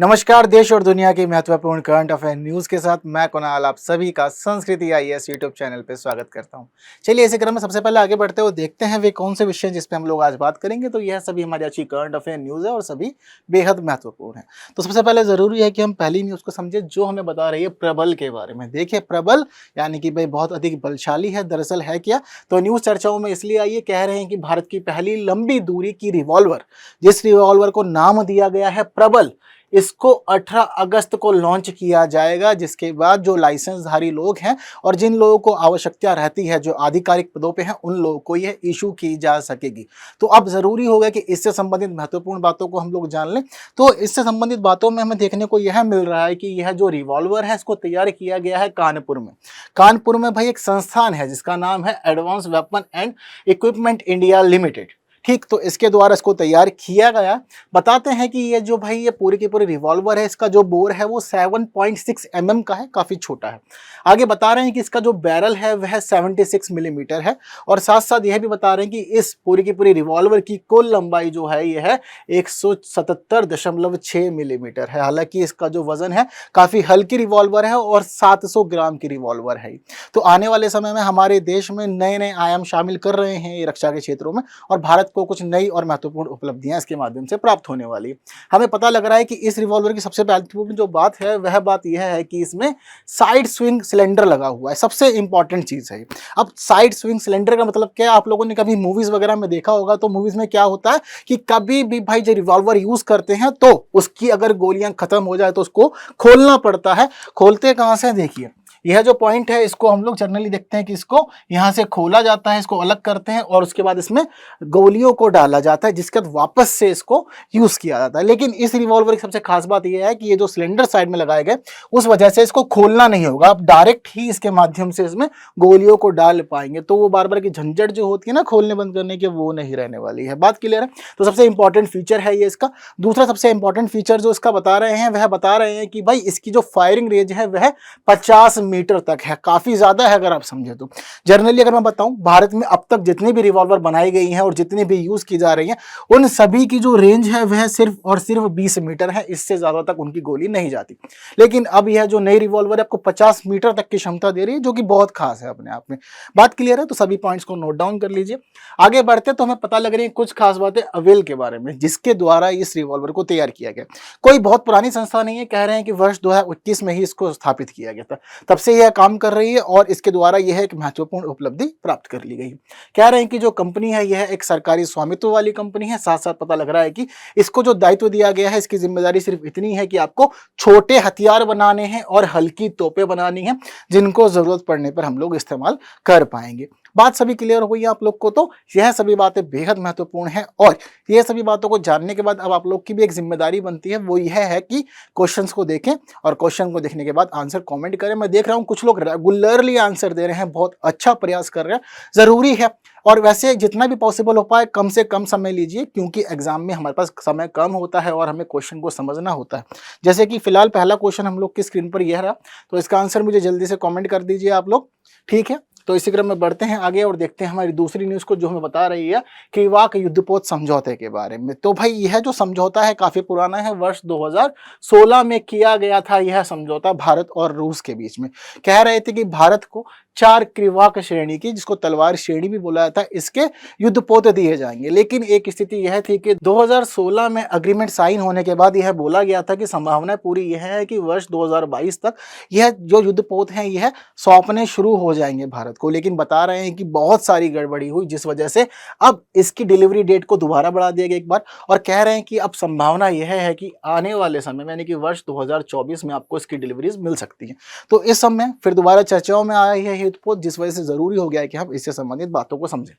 नमस्कार। देश और दुनिया की महत्वपूर्ण करंट अफेयर न्यूज के साथ मैं कुणाल आप सभी का संस्कृति आईएएस यूट्यूब चैनल पे स्वागत करता हूं। चलिए इसी क्रम में सबसे पहले आगे बढ़ते हुए देखते हैं वे कौन से विषय जिस पे हम लोग आज बात करेंगे। तो यह सभी हमारी अच्छी करंट अफेयर न्यूज है और सभी बेहद महत्वपूर्ण है। तो सबसे पहले जरूरी है कि हम पहली न्यूज को समझे जो हमें बता रही है प्रबल के बारे में। देखिए प्रबल यानी कि भाई बहुत अधिक बलशाली है। दरअसल है क्या, तो न्यूज चर्चाओं में इसलिए आई है, कह रहे हैं कि भारत की पहली लंबी दूरी की रिवॉल्वर, जिस रिवॉल्वर को नाम दिया गया है प्रबल, इसको 18 अगस्त को लॉन्च किया जाएगा। जिसके बाद जो लाइसेंसधारी लोग हैं और जिन लोगों को आवश्यकता रहती है, जो आधिकारिक पदों पे हैं, उन लोगों को यह इशू की जा सकेगी। तो अब जरूरी होगा कि इससे संबंधित महत्वपूर्ण बातों को हम लोग जान लें। तो इससे संबंधित बातों में हमें देखने को यह मिल रहा है कि यह जो रिवॉल्वर है इसको तैयार किया गया है कानपुर में। कानपुर में भाई एक संस्थान है जिसका नाम है advance weapon and equipment India limited. ठीक, तो इसके द्वारा इसको तैयार किया गया। बताते हैं कि ये जो भाई ये पूरी की पूरी रिवॉल्वर है, इसका जो बोर है वो 7.6 mm का है, काफी छोटा है। आगे बता रहे हैं कि इसका जो बैरल है वह 76 मिलीमीटर है। और साथ साथ यह भी बता रहे हैं कि इस पूरी की पूरी रिवॉल्वर की कुल लंबाई जो है यह है 177.6 मिलीमीटर है। हालांकि इसका जो वजन है काफी हल्की रिवॉल्वर है और 700 ग्राम की रिवॉल्वर है। तो आने वाले समय में हमारे देश में नए नए आयाम शामिल कर रहे हैं ये रक्षा के क्षेत्रों में, और भारत को कुछ नई और महत्वपूर्ण उपलब्धियां इसके माध्यम से प्राप्त होने वाली है। हमें पता लग रहा है कि इस रिवॉल्वर की सबसे महत्वपूर्ण जो बात है वह बात यह है कि इसमें साइड स्विंग सिलेंडर लगा हुआ है। सबसे इंपॉर्टेंट चीज है। अब साइड स्विंग सिलेंडर का मतलब क्या, आप लोगों ने कभी मूवीज वगैरह में देखा होगा, तो मूवीज में क्या होता है कि कभी भी भाई जो रिवॉल्वर यूज करते हैं तो उसकी अगर गोलियां खत्म हो जाए तो उसको खोलना पड़ता है। खोलते कहां से, देखिए यह जो पॉइंट है इसको हम लोग जनरली देखते हैं कि इसको यहां से खोला जाता है, इसको अलग करते हैं और उसके बाद इसमें गोलियों को डाला जाता है, जिसके बाद वापस से इसको यूज किया जाता है। लेकिन इस रिवॉल्वर की सबसे खास बात यह है कि ये जो सिलेंडर साइड में लगाए गए उस वजह से इसको खोलना नहीं होगा। आप डायरेक्ट ही इसके माध्यम से इसमें गोलियों को डाल पाएंगे। तो वो बार बार की झंझट जो होती है ना खोलने बंद करने की, वो नहीं रहने वाली है। बात क्लियर है। तो सबसे इंपॉर्टेंट फीचर है ये इसका। दूसरा सबसे इंपॉर्टेंट फीचर जो इसका बता रहे हैं वह बता रहे हैं कि भाई इसकी जो फायरिंग रेंज है वह 50 मीटर तक है। काफी ज्यादा है अगर आप समझे तो। जनरली अगर मैं बताऊं, भारत में अब तक जितनी भी रिवॉल्वर बनाई गई हैं और जितनी भी यूज की जा रही हैं, उन सभी की जो रेंज है वह सिर्फ और सिर्फ 20 मीटर है। इससे ज्यादा तक उनकी गोली नहीं जाती। लेकिन अब यह जो नई रिवॉल्वर है आपको 50 मीटर तक की क्षमता दे रही है, जो कि बहुत खास है अपने आप में। बात क्लियर है। तो सभी पॉइंट्स को नोट डाउन कर लीजिए। आगे बढ़ते तो हमें पता लग रही है कुछ खास बातें अवेल के बारे में, जिसके द्वारा इस रिवॉल्वर को तैयार किया गया। कोई बहुत पुरानी संस्था नहीं है। कह रहे हैं कि वर्ष 2021 में ही इसको स्थापित किया गया था। तब से यह काम कर रही है और इसके द्वारा यह एक महत्वपूर्ण उपलब्धि प्राप्त कर ली गई। कह रहे हैं कि जो कंपनी है यह एक सरकारी स्वामित्व वाली कंपनी है। साथ साथ पता लग रहा है कि इसको जो दायित्व दिया गया है, इसकी जिम्मेदारी सिर्फ इतनी है कि आपको छोटे हथियार बनाने हैं और हल्की तोपें बनानी है, जिनको जरूरत पड़ने पर हम लोग इस्तेमाल कर पाएंगे। बात सभी क्लियर हो गई आप लोग को। तो यह सभी बातें बेहद महत्वपूर्ण है और यह सभी बातों को जानने के बाद अब आप लोग की भी एक जिम्मेदारी बनती है, वो यह है कि क्वेश्चंस को देखें और क्वेश्चन को देखने के बाद आंसर कमेंट करें। मैं देख रहा हूं कुछ लोग रेगुलरली आंसर दे रहे हैं, बहुत अच्छा प्रयास कर रहे हैं, जरूरी है। और वैसे जितना भी पॉसिबल हो पाए कम से कम समय लीजिए, क्योंकि एग्जाम में हमारे पास समय कम होता है और हमें क्वेश्चन को समझना होता है। जैसे कि फिलहाल पहला क्वेश्चन हम लोग की स्क्रीन पर यह रहा, तो इसका आंसर मुझे जल्दी से कमेंट कर दीजिए आप लोग। ठीक है, तो इसी क्रम में बढ़ते हैं आगे और देखते हैं हमारी दूसरी न्यूज को, जो हमें बता रही है किवाक युद्धपोत समझौते के बारे में। तो भाई यह जो समझौता है काफी पुराना है। वर्ष 2016 में किया गया था यह समझौता भारत और रूस के बीच में। कह रहे थे कि भारत को 4 क्रिवाक श्रेणी की, जिसको तलवार श्रेणी भी बोला जाता है, इसके युद्धपोत दिए जाएंगे। लेकिन एक स्थिति यह थी कि 2016 में अग्रीमेंट साइन होने के बाद यह बोला गया था कि संभावना पूरी यह है कि वर्ष 2022 तक यह जो युद्धपोत हैं यह सौंपने शुरू हो जाएंगे भारत को। लेकिन बता रहे हैं कि बहुत सारी गड़बड़ी हुई, जिस वजह से अब इसकी डिलीवरी डेट को दोबारा बढ़ा दिया गया एक बार, और कह रहे हैं कि अब संभावना यह है कि आने वाले समय में यानी कि वर्ष 2024 में आपको इसकी डिलीवरीज मिल सकती है। तो इस समय फिर दोबारा चर्चाओं में आया है युद्धपोत, जिस वजह से जरूरी हो गया है कि हम इससे संबंधित बातों को समझें।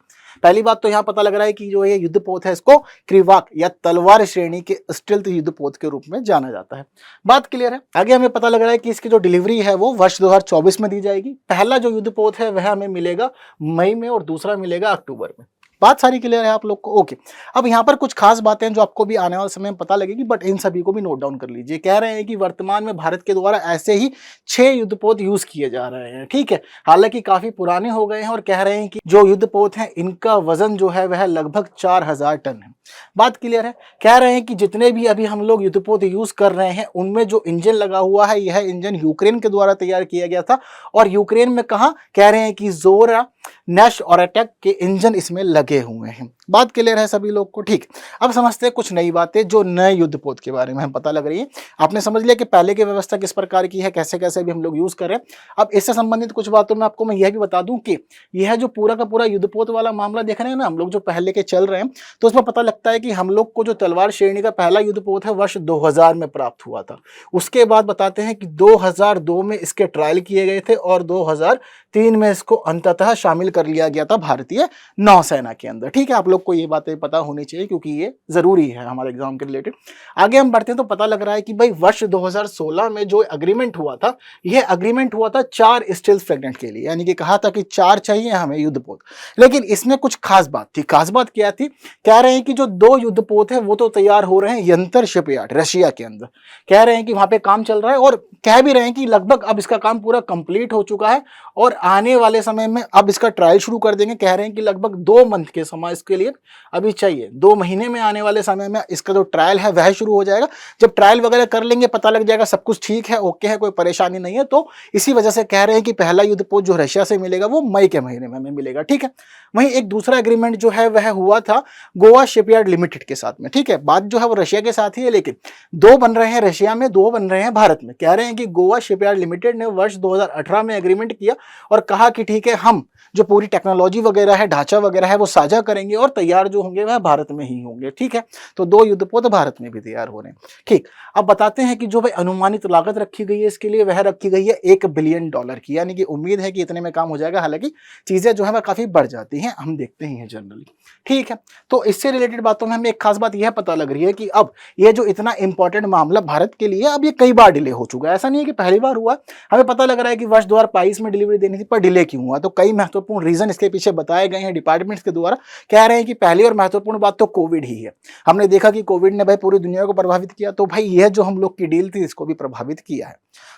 पहली बात तो यहां पता लग रहा है कि जो ये युद्धपोत है इसको क्रिवाक या तलवार श्रेणी के स्टील्थ युद्धपोत के रूप में जाना जाता है। बात क्लियर है। आगे हमें पता लग रहा है कि इसकी जो डिलीवरी है वो वर्ष 2024 में दी जाएगी। पहला जो युद्धपोत है वह हमें मिलेगा मई में और दूसरा मिलेगा अक्टूबर में। बात सारी क्लियर है आप लोग को? ओके। अब यहाँ पर कुछ खास बातें जो आपको भी आने वाले समय में पता लगेगी, बट इन सभी को भी नोट डाउन कर लीजिए। कह रहे हैं कि वर्तमान में भारत के द्वारा ऐसे ही 6 युद्धपोत यूज किए जा रहे हैं, ठीक है। हालांकि काफी पुराने हो गए हैं और कह रहे हैं कि जो युद्धपोत हैं इनका वजन जो है वह लगभग 4000 टन है। बात क्लियर है। कह रहे हैं कि जितने भी अभी हम लोग युद्धपोत यूज कर रहे हैं उनमें जो इंजन लगा हुआ है यह इंजन यूक्रेन के द्वारा तैयार किया गया था, और यूक्रेन में कहा, कह रहे हैं कि जोरा, नैश और अटैक के इंजन इसमें लगे हुए हैं। बात क्लियर है सभी लोग को? ठीक। अब समझते हैं कुछ नई बातें जो नए युद्धपोत के बारे में हम पता लग रही है। आपने समझ लिया कि पहले की व्यवस्था किस प्रकार की है, कैसे कैसे भी हम लोग यूज कर रहे हैं। अब इससे संबंधित कुछ बातों में आपको मैं यह भी बता दूं कि यह जो पूरा का पूरा युद्धपोत वाला मामला देख रहे हैं ना हम लोग, जो पहले के चल रहे हैं, तो उसमें पता लगता है कि हम लोग को जो तलवार श्रेणी का पहला युद्धपोत है वर्ष 2000 में प्राप्त हुआ था। उसके बाद बताते हैं कि 2002 में इसके ट्रायल किए गए थे और 2003 में इसको अंततः शामिल कर लिया गया था भारतीय नौसेना के अंदर। ठीक है, आप लोग को ये बातें पता होनी चाहिए क्योंकि ये जरूरी है हमारे एग्जाम के रिलेटेड। आगे हम बढ़ते हैं तो पता लग रहा है कि भाई वर्ष 2016 में जो एग्रीमेंट हुआ था, यह एग्रीमेंट हुआ था 4 स्टील फ्रैगमेंट के लिए, यानी कि कहा था कि 4 चाहिए हमें युद्धपोत। लेकिन इसमें कुछ खास बात थी। खास बात क्या थी? कह रहे हैं कि जो 2 युद्धपोत है वो तो तैयार हो रहे हैं यंत्र शिपयार्ड रशिया के अंदर। कह रहे हैं कि वहां पे काम चल रहा है और कह भी रहे हैं कि लगभग अब इसका काम पूरा कंप्लीट हो चुका है और आने वाले समय में अब इसका ट्रायल शुरू कर देंगे। कह रहे हैं कि लगभग 2 मंथ के समय इसके लिए अभी चाहिए, 2 महीने में आने वाले समय में इसका जो ट्रायल है वह शुरू हो जाएगा। जब ट्रायल वगैरह कर लेंगे पता लग जाएगा सब कुछ ठीक है, ओके है, कोई परेशानी नहीं है, तो इसी वजह से कह रहे हैं कि पहला युद्धपोत जो रशिया से मिलेगा वो मई के महीने में हमें मिलेगा। ठीक है। वहीं एक दूसरा एग्रीमेंट जो है वह हुआ था गोवा शिपयार्ड लिमिटेड के साथ में। ठीक है, बात जो है वो रशिया के साथ ही है, लेकिन 2 बन रहे हैं रशिया में, 2 बन रहे हैं भारत में। कह रहे हैं कि गोवा शिपयार्ड लिमिटेड ने वर्ष 2018 में एग्रीमेंट किया और कहा कि ठीक है, हम जो पूरी टेक्नोलॉजी वगैरह है, ढांचा वगैरह है, वो साझा करेंगे और तैयार जो होंगे वह भारत में ही होंगे। ठीक है, तो 2 युद्धपोत भारत में भी तैयार हो रहे हैं। ठीक, अब बताते हैं कि जो भाई अनुमानित लागत रखी गई है इसके लिए, वह रखी गई है $1 बिलियन की, यानी कि उम्मीद है कि इतने में काम हो जाएगा। हालांकि चीजें जो है वह काफी बढ़ जाती हैं, हम देखते ही हैं जनरली। ठीक है, तो इससे रिलेटेड बातों में हमें एक खास बात यह पता लग रही है कि अब ये जो इतना इंपॉर्टेंट मामला भारत के लिए, अब ये कई बार डिले हो चुका है। ऐसा नहीं है कि पहली बार हुआ। हमें पता लग रहा है कि वर्ष 2022 में डिलीवरी देनी थी, पर डिले क्यों हुआ? तो कई महत्वपूर्ण रीजन इसके पीछे बताए गए हैं डिपार्टमेंट्स के द्वारा। कह रहे हैं कि पहली और महत्वपूर्ण बात तो कोविड ही है। हमने देखा कि कोविड ने भाई पूरी दुनिया को प्रभावित किया, तो भाई यह जो हम लोग की डील थी इसको भी प्रभावित किया है।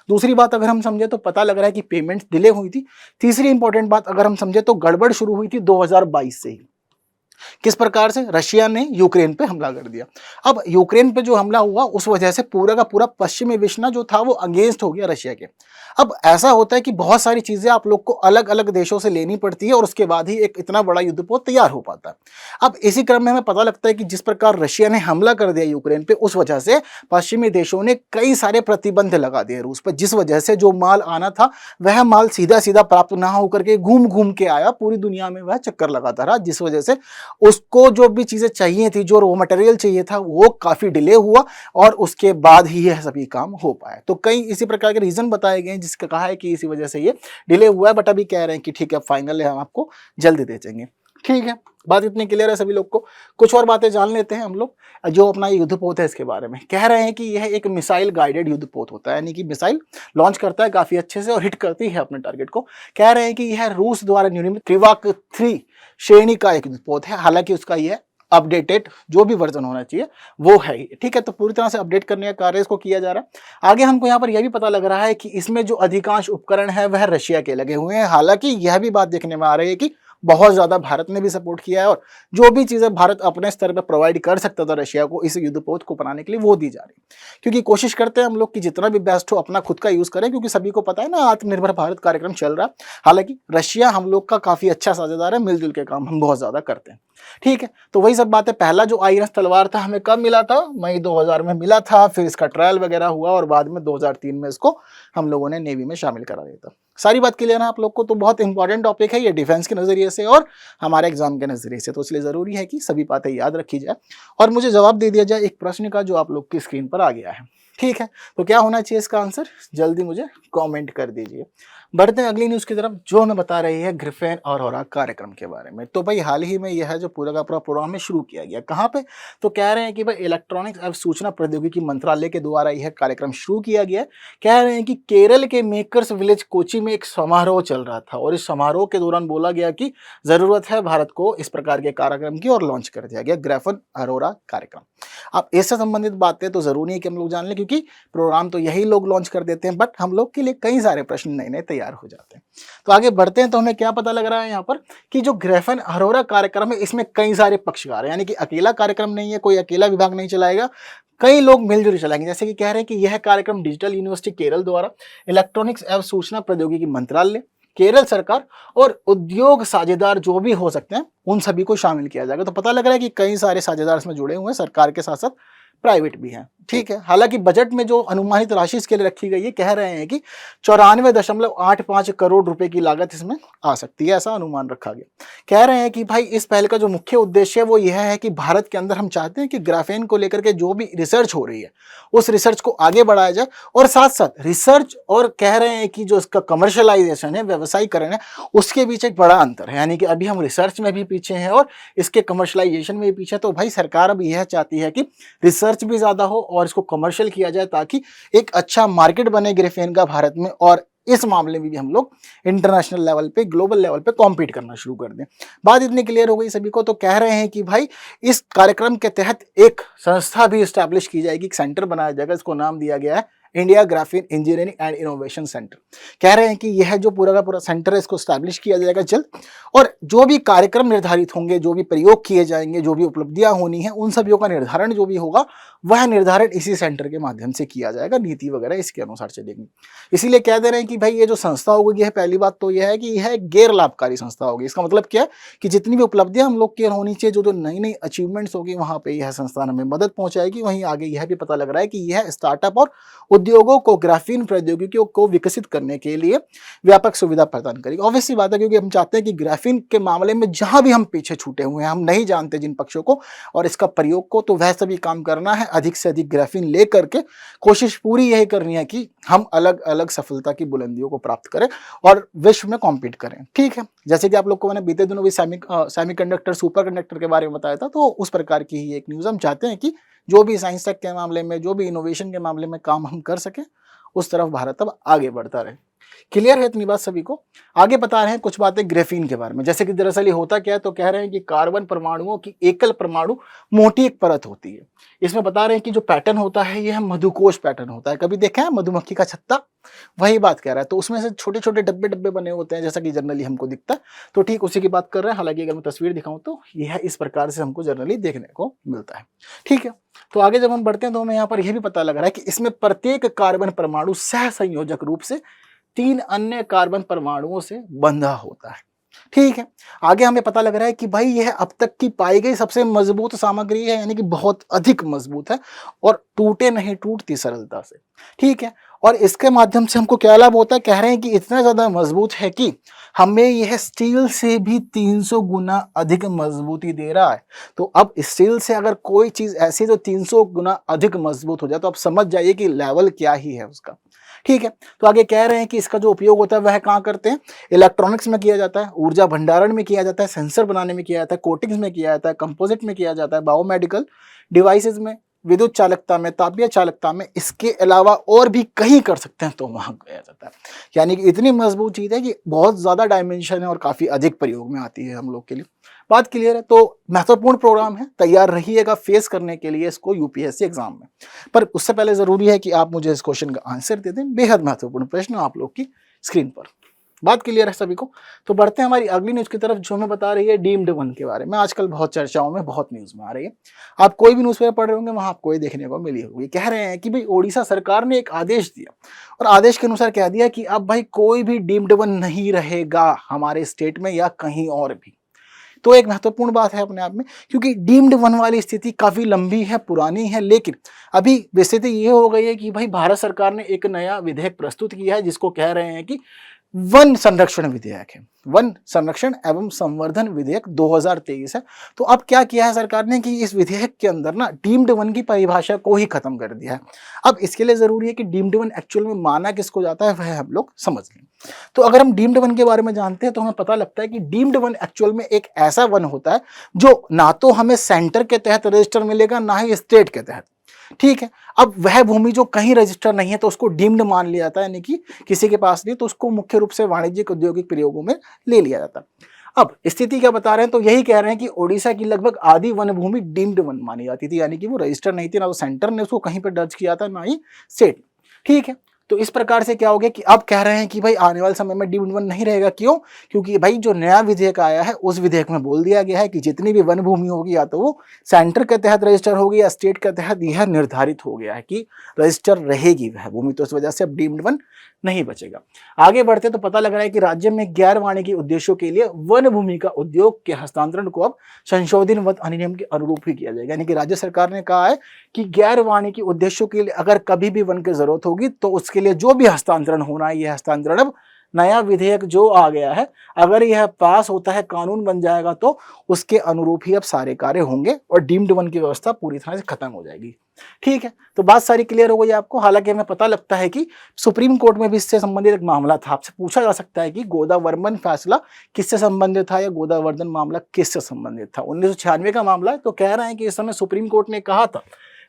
दूसरी बात अगर हम समझे तो पता लग रहा है कि पेमेंट डिले हुई थी। तीसरी इंपॉर्टेंट बात अगर हम समझे तो गड़बड़ शुरू हुई थी 2022 से ही। किस प्रकार से? रशिया ने यूक्रेन पे हमला कर दिया। अब यूक्रेन पे जो हमला हुआ उस वजह से पूरा का पूरा पश्चिमी विश्व ना जो था वो अगेंस्ट हो गया रशिया के। अब ऐसा होता है कि बहुत सारी चीजें आप लोग को अलग अलग देशों से लेनी पड़ती है और उसके बाद ही एक इतना बड़ा युद्धपोत तैयार हो पाता है। अब इसी क्रम में हमें पता लगता है कि जिस प्रकार रशिया ने हमला कर दिया यूक्रेन पे, उस वजह से पश्चिमी देशों ने कई सारे प्रतिबंध लगा दिए रूस पर, जिस वजह से जो माल आना था वह माल सीधा सीधा प्राप्त ना होकर के घूम घूम के आया, पूरी दुनिया में वह चक्कर लगाता रहा, जिस वजह से उसको जो भी चीजें चाहिए थी, जो रॉ मटेरियल चाहिए था, वो काफी डिले हुआ और उसके बाद ही यह सभी काम हो पाए। तो कई इसी प्रकार के रीजन बताए गए हैं जिसका कहा है कि इसी वजह से ये डिले हुआ है, बट अभी कह रहे हैं कि ठीक है फाइनल है, हम आपको जल्दी दे देंगे। ठीक है, बात इतनी क्लियर है सभी लोग को। कुछ और बातें जान लेते हैं हम लोग जो अपना युद्धपोत है इसके बारे में। कह रहे हैं कि यह एक मिसाइल गाइडेड युद्धपोत होता है, यानी कि मिसाइल लॉन्च करता है काफी अच्छे से और हिट करती है अपने टारगेट को। कह रहे हैं कि यह रूस द्वारा निर्मित त्रिवाक 3 श्रेणी का एक युद्धपोत है। हालांकि उसका यह अपडेटेड जो भी वर्जन होना चाहिए वो है। ठीक है, तो पूरी तरह से अपडेट करने का कार्य इसको किया जा रहा है। आगे हमको यहाँ पर यह भी पता लग रहा है कि इसमें जो अधिकांश उपकरण है वह रशिया के लगे हुए हैं। हालांकि यह भी बात देखने में आ रही है कि बहुत ज्यादा भारत ने भी सपोर्ट किया है और जो भी चीजें भारत अपने स्तर पर प्रोवाइड कर सकता था रशिया को इस युद्धपोत को बनाने के लिए, वो दी जा रही है। क्योंकि कोशिश करते हैं हम लोग कि जितना भी बेस्ट हो अपना खुद का यूज करें, क्योंकि सभी को पता है ना आत्मनिर्भर भारत कार्यक्रम चल रहा है। हालांकि रशिया हम लोग का काफी अच्छा साझेदार है, मिलजुल के काम हम बहुत ज्यादा करते हैं। ठीक है, तो वही सब बात है। पहला जो आईएनएस तलवार था हमें कब मिला था? मई 2000 में मिला था। फिर इसका ट्रायल वगैरह हुआ और बाद में 2003 में इसको हम लोगों ने नेवी में शामिल करा दिया था। सारी बात क्लियर है आप लोग को? तो बहुत इंपॉर्टेंट टॉपिक है ये डिफेंस के नजरिए से और हमारे एग्जाम के नजरिए से, तो इसलिए जरूरी है कि सभी बातें याद रखी जाए और मुझे जवाब दे दिया जाए एक प्रश्न का जो आप लोग की स्क्रीन पर आ गया है। ठीक है, तो क्या होना चाहिए इसका आंसर? जल्दी मुझे कमेंट कर दीजिए। बढ़ते हैं अगली न्यूज की तरफ, जो हमें बता रही है ग्रिफेन और होरा कार्यक्रम के बारे में। तो भाई हाल ही में यह है जो पूरा का पूरा प्रोग्राम में शुरू किया गया, कहाँ पे, तो कह रहे हैं कि भाई इलेक्ट्रॉनिक्स एवं सूचना प्रौद्योगिकी मंत्रालय के द्वारा यह कार्यक्रम शुरू किया गया है। कह रहे हैं कि केरल के मेकर्स विलेज कोची में एक समारोह चल रहा था और इस समारोह के दौरान बोला गया कि जरूरत है भारत को इस प्रकार के कार्यक्रम की, और लॉन्च कर दिया गया ग्रिफेन अरोरा कार्यक्रम। अब इससे संबंधित बातें तो जरूरी है कि हम लोग जान लें, क्योंकि प्रोग्राम तो यही लोग लॉन्च कर देते हैं, बट हम लोग के लिए कई सारे प्रश्न नए नए तैयार हो जाते हैं। तो आगे बढ़ते हैं, तो हमें क्या पता लग रहा है यहाँ पर कि जो ग्रिफेन अरोरा कार्यक्रम है इसमें कई सारे पक्षकार हैं, यानी कि अकेला कार्यक्रम नहीं है, कोई अकेला विभाग नहीं चलाएगा, कई लोग मिलजुल चलाएंगे। जैसे कि कह रहे हैं कि यह कार्यक्रम डिजिटल यूनिवर्सिटी केरल द्वारा, इलेक्ट्रॉनिक्स एवं सूचना प्रौद्योगिकी मंत्रालय, केरल सरकार और उद्योग साझेदार जो भी हो सकते हैं उन सभी को शामिल किया जाएगा। तो पता लग रहा है कि कई सारे साझेदार इसमें जुड़े हुए हैं, सरकार के साथ साथ प्राइवेट भी हैं। ठीक है, हालांकि बजट में जो अनुमानित राशि इसके लिए रखी गई है, कह रहे हैं कि 94.85 करोड़ रुपए की लागत इसमें आ सकती है, ऐसा अनुमान रखा गया। कह रहे हैं कि भाई इस पहल का जो मुख्य उद्देश्य है वो यह है कि भारत के अंदर हम चाहते हैं कि ग्राफेन को लेकर के जो भी रिसर्च हो रही है उस रिसर्च को आगे बढ़ाया जाए, और साथ साथ रिसर्च और कह रहे हैं कि जो इसका कमर्शलाइजेशन है, व्यवसायीकरण है, उसके बीच एक बड़ा अंतर है। यानी कि अभी हम रिसर्च में भी पीछे हैं और इसके कमर्शलाइजेशन में भी पीछे। तो भाई सरकार अब यह चाहती है कि रिसर्च भी ज्यादा हो और इसको कमर्शियल किया जाए, ताकि एक अच्छा मार्केट बने ग्राफेन का भारत में, और इस मामले में भी हम लोग इंटरनेशनल लेवल पे, ग्लोबल लेवल पे कॉम्पीट करना शुरू कर दें। बात इतनी क्लियर हो गई सभी को। तो कह रहे हैं कि भाई इस कार्यक्रम के तहत एक संस्था भी स्टैब्लिश की जाएगी, एक सेंटर बनाया जाएगा, इसको नाम दिया गया है India graphene engineering and innovation centre. कह रहे हैं कि यह जो पूरा का पूरा सेंटर है इसको स्टैब्लिश किया जाएगा जल्द, और जो भी कार्यक्रम निर्धारित होंगे, जो भी प्रयोग किए जाएंगे, जो भी उपलब्धियां होनी है, उन सभी का निर्धारण जो भी होगा वह निर्धारण इसी सेंटर के माध्यम से किया जाएगा, नीति वगैरह इसके अनुसार चलेगी। इसीलिए कह दे रहे हैं कि भाई ये जो संस्था होगी, यह पहली बात तो यह है कि यह एक गैर लाभकारी संस्था होगी। इसका मतलब क्या है कि जितनी भी उपलब्धियां हम लोग की होनी चाहिए, जो नई नई अचीवमेंट्स होगी, वहां पर यह संस्थान हमें मदद पहुंचाएगी। वहीं आगे यह भी पता लग रहा है कि यह स्टार्टअप और उद्योगों को ग्राफीन प्रौद्योगिकियों को विकसित करने के लिए व्यापक सुविधा प्रदान करेगी। ऑब्वियसली बात है, क्योंकि हम चाहते हैं कि ग्राफीन के मामले में जहां भी हम पीछे छूटे हुए हैं, हम नहीं जानते जिन पक्षों को और इसका प्रयोग को, तो वह सभी काम करना है, अधिक से अधिक ग्राफीन लेकर के कोशिश पूरी यही करनी है कि हम अलग अलग सफलता की बुलंदियों को प्राप्त करें और विश्व में कॉम्पीट करें। ठीक है, जैसे कि आप लोग को मैंने बीते दिनों भी सेमीकंडक्टर, सुपर कंडक्टर के बारे में बताया था, तो उस प्रकार की ही एक न्यूज। हम चाहते हैं कि जो भी साइंस टेक के मामले में, जो भी इनोवेशन के मामले में काम हम कर सके, उस तरफ भारत अब आगे बढ़ता रहे। क्लियर है इतनी बात सभी को? आगे बता रहे हैं कुछ बातें ग्राफीन के बारे में। जैसे कि दरअसल ये होता क्या है, तो कह रहे हैं कि कार्बन परमाणुओं की एकल परमाणु मोटी एक परत होती है। इसमें बता रहे हैं कि जो पैटर्न होता है यह मधुकोश पैटर्न होता है। कभी देखा है मधुमक्खी का छत्ता? वही बात कह रहा है। तो उसमें से छोटे छोटे डब्बे डब्बे बने होते हैं, जैसा कि जनरली हमको दिखता है। तो ठीक उसी की बात कर रहे हैं। हालांकि अगर मैं तस्वीर दिखाऊं तो यह इस प्रकार से हमको जनरली देखने को मिलता है। ठीक है, तो आगे जब हम बढ़ते हैं तो हमें यहाँ पर यह भी पता लग रहा है कि इसमें प्रत्येक कार्बन परमाणु सह संयोजक रूप से 3 अन्य कार्बन परमाणुओं से बंधा होता है। ठीक है, आगे हमें पता लग रहा है कि भाई यह अब तक की पाई गई सबसे मजबूत सामग्री है, यानी कि बहुत अधिक मजबूत है और टूटे नहीं टूटती सरलता से। ठीक है, और इसके माध्यम से हमको क्या लाभ होता है? कह रहे हैं कि इतना ज्यादा मजबूत है कि हमें यह स्टील से भी 300 गुना अधिक मजबूती दे रहा है। तो अब स्टील से अगर कोई चीज ऐसी जो 300 गुना अधिक मजबूत हो जाए, तो आप समझ जाइए कि लेवल क्या ही है उसका। ठीक है, तो आगे कह रहे हैं कि इसका जो उपयोग होता है वह कहाँ करते हैं? इलेक्ट्रॉनिक्स में किया जाता है, ऊर्जा भंडारण में किया जाता है, सेंसर बनाने में किया जाता है, कोटिंग्स में किया जाता है, कंपोजिट में किया जाता है, बायोमेडिकल डिवाइसेस में, विद्युत चालकता में, तापीय चालकता में, इसके अलावा और भी कहीं कर सकते हैं तो वहां किया जाता है। यानी कि इतनी मजबूत चीज है कि बहुत ज्यादा डायमेंशन है और काफी अधिक प्रयोग में आती है हम लोग के लिए। बात क्लियर है? तो महत्वपूर्ण प्रोग्राम है, तैयार रहिएगा फेस करने के लिए इसको यूपीएससी एग्जाम में। पर उससे पहले जरूरी है कि आप मुझे इस क्वेश्चन का आंसर दे दें। बेहद महत्वपूर्ण प्रश्न आप लोग की स्क्रीन पर। बात क्लियर है सभी को? तो बढ़ते हैं हमारी अगली न्यूज की तरफ, जो हमें बता रही है डीम्ड वन के बारे में। आजकल बहुत चर्चाओं में, बहुत न्यूज में आ रही है। आप कोई भी न्यूज़पेपर पढ़ रहे होंगे, वहां आपको ये देखने को मिली होगी। कह रहे हैं कि भाई ओडिशा सरकार ने एक आदेश दिया और आदेश के अनुसार कह दिया कि अब भाई कोई भी डीम्ड वन नहीं रहेगा हमारे स्टेट में या कहीं और भी। तो एक महत्वपूर्ण बात है अपने आप में, क्योंकि डीम्ड वन वाली स्थिति काफी लंबी है, पुरानी है, लेकिन अभी स्थिति ये हो गई है कि भाई भारत सरकार ने एक नया विधेयक प्रस्तुत किया है, जिसको कह रहे हैं कि वन संरक्षण विधेयक है, वन संरक्षण एवं संवर्धन विधेयक 2023 है। तो अब क्या किया है सरकार ने कि इस विधेयक के अंदर ना डीम्ड वन की परिभाषा को ही खत्म कर दिया है। अब इसके लिए जरूरी है कि डीम्ड वन एक्चुअल में माना किसको जाता है वह हम लोग समझ लें। तो अगर हम डीम्ड वन के बारे में जानते हैं तो हमें पता लगता है कि डीम्ड वन एक्चुअल में एक ऐसा वन होता है जो ना तो हमें सेंटर के तहत रजिस्टर मिलेगा ना ही स्टेट के तहत, ठीक है। अब वह भूमि जो कहीं रजिस्टर नहीं है तो उसको डीम्ड मान लिया जाता है, यानी कि किसी के पास नहीं, तो उसको मुख्य रूप से वाणिज्यिक औद्योगिक प्रयोगों में ले लिया जाता है। अब स्थिति क्या बता रहे हैं, तो यही कह रहे हैं कि ओडिशा की लगभग आधी वन भूमि डीम्ड वन मानी जाती थी, यानी कि वो रजिस्टर नहीं थी, ना तो सेंटर ने उसको कहीं पर दर्ज किया था ना ही स्टेट, ठीक है। तो इस प्रकार से क्या हो गया कि अब कह रहे हैं कि भाई आने वाले समय में डीम्ड वन नहीं रहेगा। क्यों? क्योंकि भाई जो नया विधेयक आया है उस विधेयक में बोल दिया गया है कि जितनी भी वन भूमि होगी या तो वो सेंटर के तहत रजिस्टर होगी या स्टेट के तहत, यह निर्धारित हो गया है कि रजिस्टर रहेगी वह भूमि। तो इस वजह से अब डीम्ड वन नहीं बचेगा। आगे बढ़ते तो पता लग रहा है कि राज्य में गैर वाणिज्यिक उद्देश्यों के लिए वन भूमि का उद्योग के हस्तांतरण को अब संशोधित वन अधिनियम के अनुरूप ही किया जाएगा। यानी कि राज्य सरकार ने कहा है कि गैर वाणिज्यिक उद्देश्यों के लिए अगर कभी भी वन की जरूरत होगी तो उसके लिए जो भी हस्तांतरण होना है, यह हस्तांतरण अब नया विधेयक जो आ गया है, अगर यह पास होता है, कानून बन जाएगा, तो उसके अनुरूप ही अब सारे कार्य होंगे और डीम्ड वन की व्यवस्था पूरी तरह से खत्म हो जाएगी। ठीक है, तो बात सारी क्लियर हो गई आपको। हालांकि हमें पता लगता है कि सुप्रीम कोर्ट में भी इससे संबंधित एक मामला था। आपसे पूछा जा सकता है कि गोदावरमन फैसला किससे संबंधित था या गोदावर्धन मामला किससे संबंधित था। 1996 का मामला है। तो कह रहे हैं कि इस समय सुप्रीम कोर्ट ने कहा था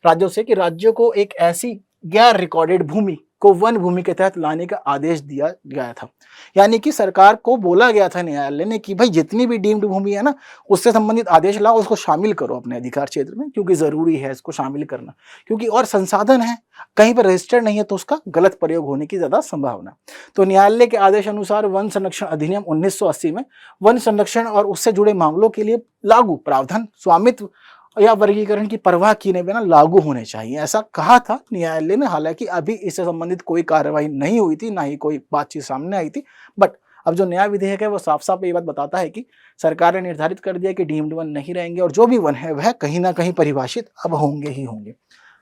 राज्यों से कि राज्यों को एक ऐसी गैर रिकॉर्डेड भूमि को वन भूमि के तहत लाने का आदेश दिया गया था। यानी कि सरकार को बोला गया था न्यायालय ने कि भाई जितनी भी डीम्ड भूमि है ना, उससे संबंधित आदेश लाओ, उसको शामिल करो अपने अधिकार क्षेत्र में, क्योंकि जरूरी है इसको शामिल करना, क्योंकि और संसाधन है, कहीं पर रजिस्टर्ड नहीं है तो उसका गलत प्रयोग होने की ज्यादा संभावना। तो न्यायालय के आदेश अनुसार वन संरक्षण अधिनियम 1980 में वन संरक्षण और उससे जुड़े मामलों के लिए लागू प्रावधान स्वामित्व या वर्गीकरण की परवाह किए बिना लागू होने चाहिए, ऐसा कहा था न्यायालय ने। हालांकि अभी इससे संबंधित कोई कार्रवाई नहीं हुई थी, ना ही कोई बातचीत सामने आई थी। बट अब जो नया विधेयक है वो साफ साफ ये बात बताता है कि सरकार ने निर्धारित कर दिया कि डीम्ड वन नहीं रहेंगे और जो भी वन है वह कहीं ना कहीं परिभाषित अब होंगे ही होंगे।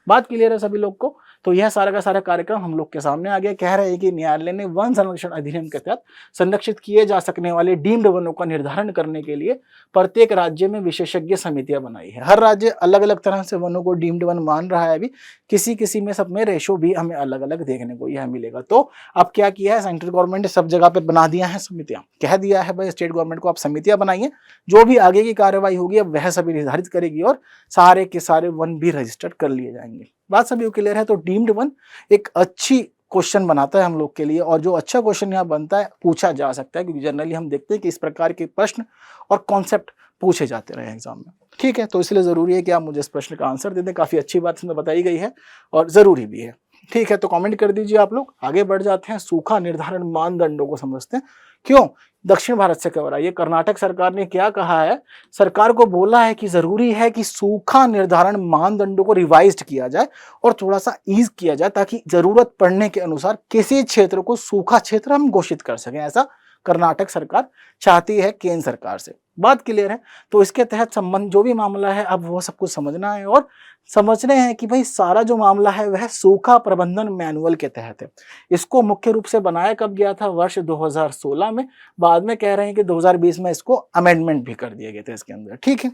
बात क्लियर है सभी लोग को। तो यह सारा का सारा कार्यक्रम हम लोग के सामने आ गया। कह रहे हैं कि न्यायालय ने वन संरक्षण अधिनियम के तहत संरक्षित किए जा सकने वाले डीम्ड वनों का निर्धारण करने के लिए प्रत्येक राज्य में विशेषज्ञ समितियां बनाई है। हर राज्य अलग अलग तरह से वनों को डीम्ड वन मान रहा है। अभी किसी किसी में सब में रेशो भी हमें अलग अलग देखने को यह मिलेगा। तो अब क्या किया है सेंट्रल गवर्नमेंट ने, सब जगह पे बना दिया है समितियां, कह दिया है भाई स्टेट गवर्नमेंट को आप समितियां बनाइए, जो भी आगे की कार्रवाई होगी अब वह सभी निर्धारित करेगी और सारे के सारे वन भी रजिस्टर्ड कर लिए जाएंगे। बात सभी क्लियर है। तो डीम्ड वन एक अच्छी क्वेश्चन बनाता है हम लोग के लिए, और जो अच्छा क्वेश्चन यहाँ बनता है पूछा जा सकता है, क्योंकि जनरली हम देखते हैं कि इस प्रकार के प्रश्न और कॉन्सेप्ट पूछे जाते रहे एग्जाम में। ठीक है, तो इसलिए जरूरी है कि आप मुझे इस प्रश्न का आंसर दे दें। काफी अच्छी बात इसमें बताई गई है और जरूरी भी है। ठीक है, तो कमेंट कर दीजिए आप लोग। आगे बढ़ जाते हैं, सूखा निर्धारण मानदंडों को समझते हैं। क्यों दक्षिण भारत से कवर आइए, कर्नाटक सरकार ने क्या कहा है, सरकार को बोला है कि जरूरी है कि सूखा निर्धारण मानदंडों को रिवाइज्ड किया जाए और थोड़ा सा ईज किया जाए, ताकि जरूरत पड़ने के अनुसार किसी क्षेत्र को सूखा क्षेत्र हम घोषित कर सकें। ऐसा कर्नाटक सरकार चाहती है केंद्र सरकार से। बात क्लियर है। तो इसके तहत संबंध जो भी मामला है अब वो सब कुछ समझना है और समझने हैं कि भाई सारा जो मामला है वह सूखा प्रबंधन मैनुअल के तहत है। इसको मुख्य रूप से बनाया कब गया था, वर्ष 2016 में। बाद में कह रहे हैं कि 2020 में इसको अमेंडमेंट भी कर दिए गए थे इसके अंदर। ठीक है,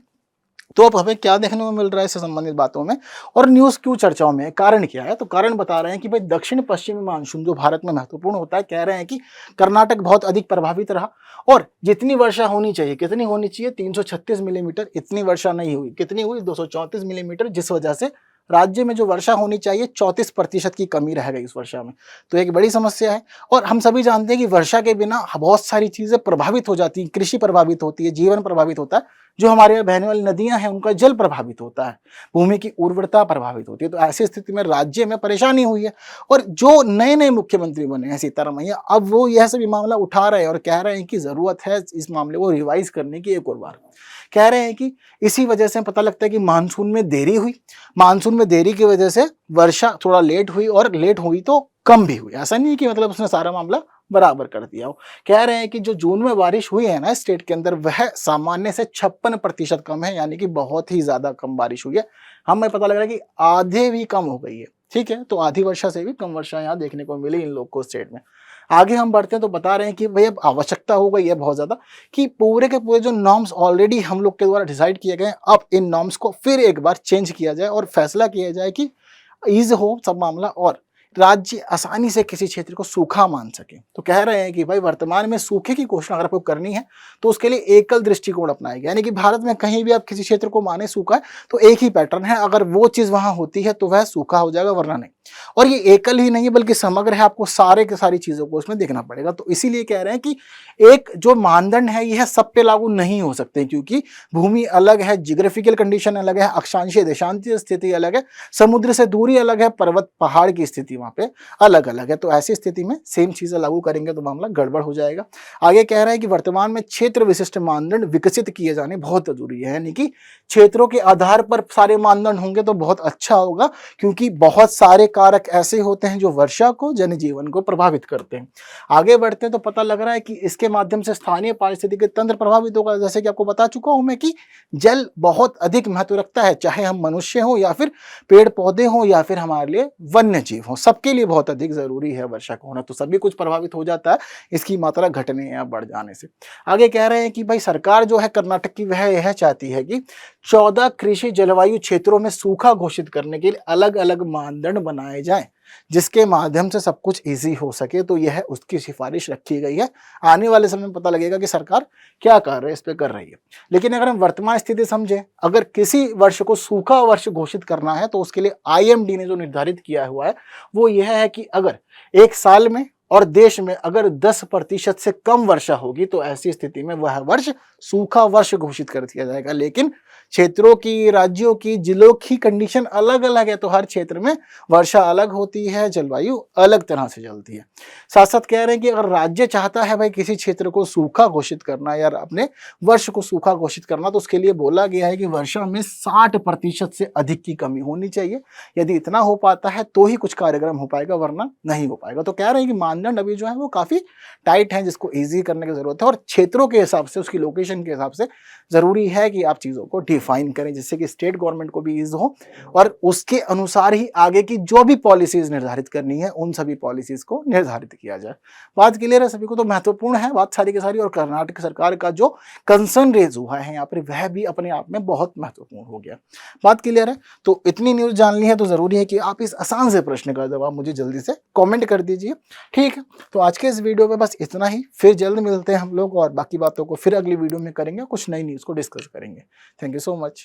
तो अब हमें क्या देखने को मिल रहा है इससे संबंधित बातों में और न्यूज क्यों चर्चाओं में, कारण क्या है। तो कारण बता रहे हैं कि भाई दक्षिण पश्चिमी मानसून जो भारत में महत्वपूर्ण होता है, कह रहे हैं कि कर्नाटक बहुत अधिक प्रभावित रहा और जितनी वर्षा होनी चाहिए, कितनी होनी चाहिए, 336 मिलीमीटर, इतनी वर्षा नहीं हुई। कितनी हुई, 234 मिलीमीटर, जिस वजह से राज्य में जो वर्षा होनी चाहिए 34% की कमी रह गई इस वर्षा में। तो एक बड़ी समस्या है। और हम सभी जानते हैं कि वर्षा के बिना बहुत सारी चीजें प्रभावित हो जाती हैं, कृषि प्रभावित होती है, जीवन प्रभावित होता है, जो हमारे यहाँ बहने वाली नदियां हैं उनका जल प्रभावित होता है, भूमि की उर्वरता प्रभावित होती है। तो ऐसी स्थिति में राज्य में परेशानी हुई है और जो नए नए मुख्यमंत्री बने हैं सिद्धारमैया, अब वो यह सभी मामला उठा रहे हैं और कह रहे हैं कि जरूरत है इस मामले को रिवाइज करने की एक और बार। कह रहे हैं कि इसी वजह से पता लगता है कि मानसून में देरी हुई, मानसून में देरी की वजह से वर्षा थोड़ा लेट हुई और लेट हुई तो कम भी हुई। ऐसा नहीं कि मतलब उसने सारा मामला बराबर कर दिया हो। कह रहे हैं कि जो जून में बारिश हुई है ना स्टेट के अंदर, वह सामान्य से 56% कम है, यानी कि बहुत ही ज्यादा कम बारिश हुई है। हमें पता लग रहा है कि आधे भी कम हो गई है। ठीक है, तो आधी वर्षा से भी कम वर्षा यहाँ देखने को मिली इन लोग को स्टेट में। आगे हम बढ़ते हैं तो बता रहे हैं कि भाई अब आवश्यकता हो गई है बहुत ज़्यादा कि पूरे के पूरे जो नॉर्म्स ऑलरेडी हम लोग के द्वारा डिसाइड किए गए हैं, अब इन नॉर्म्स को फिर एक बार चेंज किया जाए और फैसला किया जाए कि ईज़ हो सब मामला और राज्य आसानी से किसी क्षेत्र को सूखा मान सके। तो कह रहे हैं कि भाई वर्तमान में सूखे की घोषणा अगर आपको करनी है तो उसके लिए एकल दृष्टिकोण अपनाएगा, यानी कि भारत में कहीं भी आप किसी क्षेत्र को माने सूखा है तो एक ही पैटर्न है, अगर वो चीज़ वहाँ होती है तो वह सूखा हो जाएगा वरना नहीं। और ये एकल ही नहीं है बल्कि समग्र है, आपको सारे के सारी चीज़ों को उसमें देखना पड़ेगा। तो इसीलिए कह रहे हैं कि एक जो मानदंड है यह सब पे लागू नहीं हो सकते, क्योंकि भूमि अलग है, जियोग्राफिकल कंडीशन अलग है, अक्षांशीय देशांतीय स्थिति अलग है, समुद्र से दूरी अलग है, पर्वत पहाड़ की स्थिति वहाँ पे अलग अलग है। तो ऐसी स्थिति में सेम चीज़ें लागू करेंगे तो मामला गड़बड़ हो जाएगा। आगे कह रहा है कि वर्तमान में क्षेत्र विशिष्ट मानदंड विकसित किए जाने बहुत जरूरी है, यानी कि क्षेत्रों के आधार पर सारे मानदंड होंगे तो बहुत अच्छा होगा, क्योंकि बहुत सारे कारक ऐसे होते हैं जो वर्षा को, जनजीवन को प्रभावित करते हैं। आगे बढ़ते हैं तो पता लग रहा है कि इसके माध्यम से स्थानीय पारिस्थितिकी तंत्र प्रभावित होगा। जैसे कि आपको बता चुका हूं मैं कि जल बहुत अधिक महत्व रखता है, चाहे हम मनुष्य हो या फिर पेड़ पौधे हो या फिर हमारे लिए वन्य जीव हो, सबके लिए बहुत अधिक जरूरी है वर्षा का होना। तो सभी कुछ प्रभावित हो जाता है इसकी मात्रा घटने या बढ़ जाने से। आगे कह रहे हैं कि भाई सरकार जो है कर्नाटक की वह यह चाहती है कि 14 कृषि जलवायु क्षेत्रों में सूखा घोषित करने के लिए अलग अलग मानदंड बनाए जाएं, जिसके माध्यम से सब कुछ इजी हो सके। तो यह उसकी सिफारिश रखी गई है। आने वाले समय में पता लगेगा कि सरकार क्या कर रही है, इस पे कर रही है। लेकिन अगर हम वर्तमान स्थिति समझें, अगर किसी वर्ष को सूखा वर्ष घोषित करना है तो उसके लिए आईएमडी ने जो निर्धारित किया हुआ है वो यह है कि अगर एक साल में और देश में अगर 10% से कम वर्षा होगी तो ऐसी स्थिति में वह वर्ष सूखा वर्ष घोषित कर दिया जाएगा। लेकिन क्षेत्रों की, राज्यों की, जिलों की कंडीशन अलग अलग है, तो हर क्षेत्र में वर्षा अलग होती है, जलवायु अलग तरह से चलती है। साथ साथ कह रहे हैं कि अगर राज्य चाहता है भाई किसी क्षेत्र को सूखा घोषित करना या अपने वर्ष को सूखा घोषित करना, तो उसके लिए बोला गया है कि वर्षा में 60% से अधिक की कमी होनी चाहिए। यदि इतना हो पाता है तो ही कुछ कार्यक्रम हो पाएगा, वरना नहीं हो पाएगा। तो कह रहे हैं कि मानदंड अभी जो है वो काफी टाइट है, जिसको ईजी करने की जरूरत है और क्षेत्रों के हिसाब से, उसकी लोकेशन के हिसाब से जरूरी है कि आप चीजों को डिफाइन करें, जिससे कि स्टेट गवर्नमेंट को भी ईज हो और उसके अनुसार ही आगे की जो भी पॉलिसीज निर्धारित करनी है उन सभी पॉलिसीज को निर्धारित किया जाए। बात क्लियर है सभी को? तो महत्वपूर्ण है बात सारी की सारी। और कर्नाटक सरकार का जो कंसर्न रेज हुआ है यहाँ पर वह भी अपने आप में बहुत महत्वपूर्ण हो गया। बात क्लियर है? तो इतनी न्यूज जाननी है तो जरूरी है कि आप इस आसान से प्रश्न का जवाब मुझे जल्दी से कमेंट कर दीजिए। ठीक है, तो आज के इस वीडियो में बस इतना ही। फिर जल्द मिलते हैं हम लोग और बाकी बातों को फिर अगली वीडियो में करेंगे, कुछ नई न्यूज़ को डिस्कस करेंगे। Thank you so much.